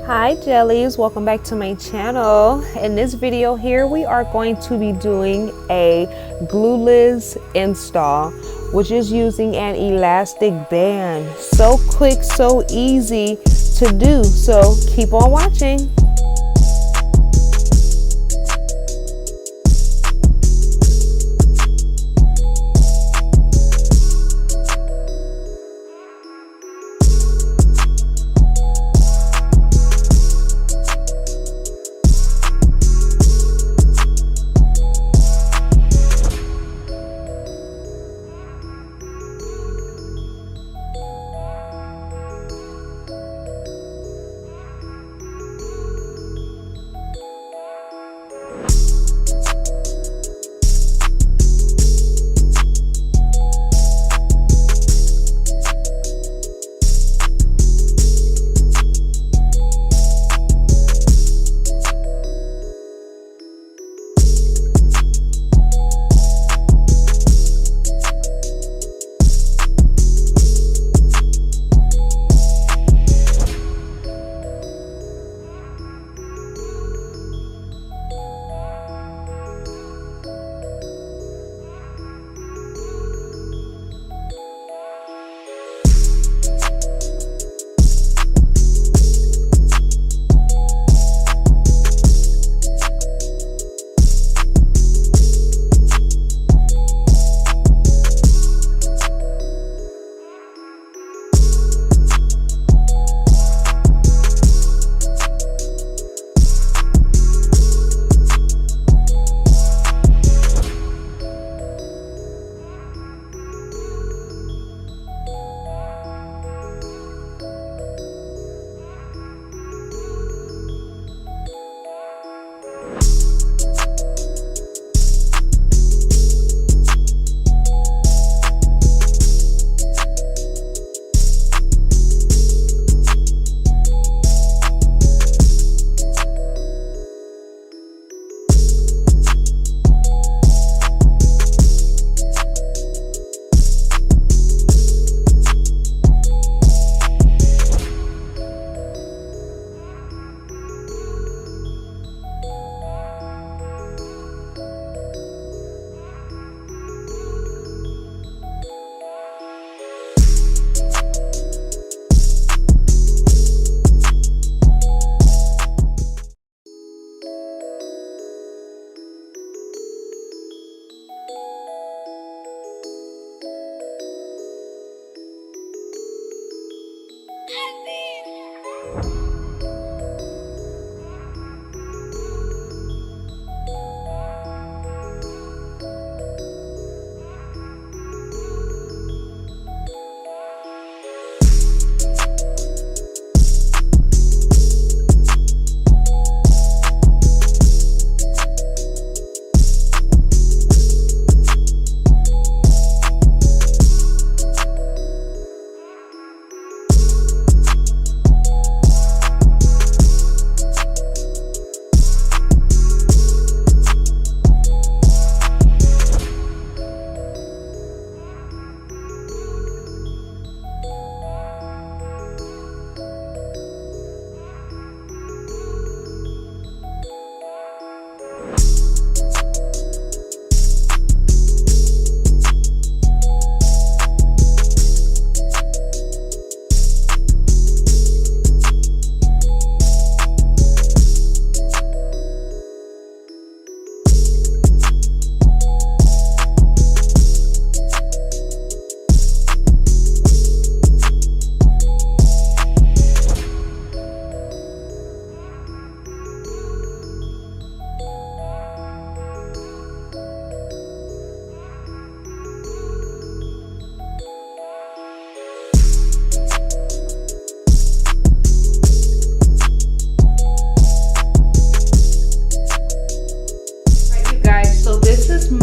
Hi jellies, welcome back to my channel. In this video here we are going to be doing a glueless install, which is using an elastic band. So quick, so easy to do, so keep on watching.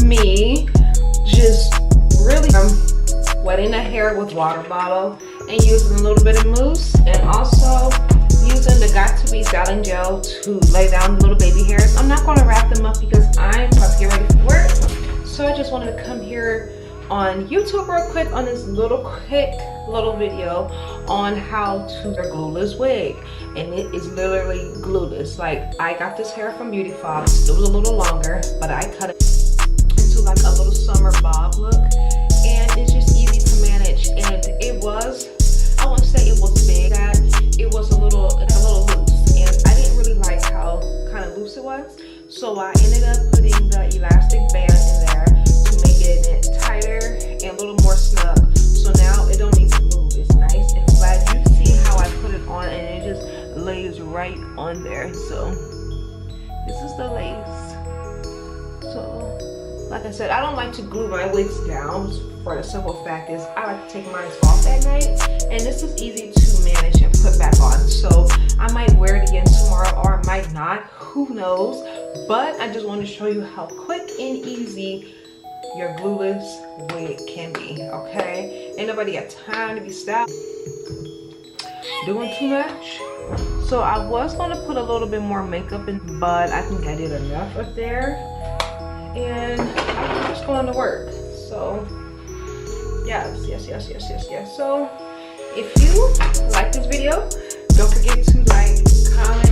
Me just really wetting the hair with water bottle and using a little bit of mousse, and also using the Got To Be styling gel to lay down the little baby hairs. I'm not going to wrap them up because I'm about to get ready for work, so I just wanted to come here on YouTube real quick on this quick little video on how to wear glueless wig, and it is literally glueless. Like, I got this hair from Beaufox. It was a little longer, but I cut it into like a little summer bob look, and it's just easy to manage. And it was, I wouldn't say it was big, that it was a little loose, and I didn't really like how kind of loose it was, so I ended up putting the elastic band in there to make it tighter and a little more snug. So now it don't need to move. It's nice and flat. You see how I put it on, and it just lays right on there. So this is the lace. So like I said, I don't like to glue my wigs down, for the simple fact is I like to take mine off at night, and this is easy to manage and put back on. So I might wear it again tomorrow, or I might not, who knows. But I just want to show you how quick and easy your glueless wig can be, okay? Ain't nobody got time to be stopped doing too much. So I was going to put a little bit more makeup in, but I think I did enough up there, and I'm just going to work. So yes. So if you like this video, don't forget to like, comment,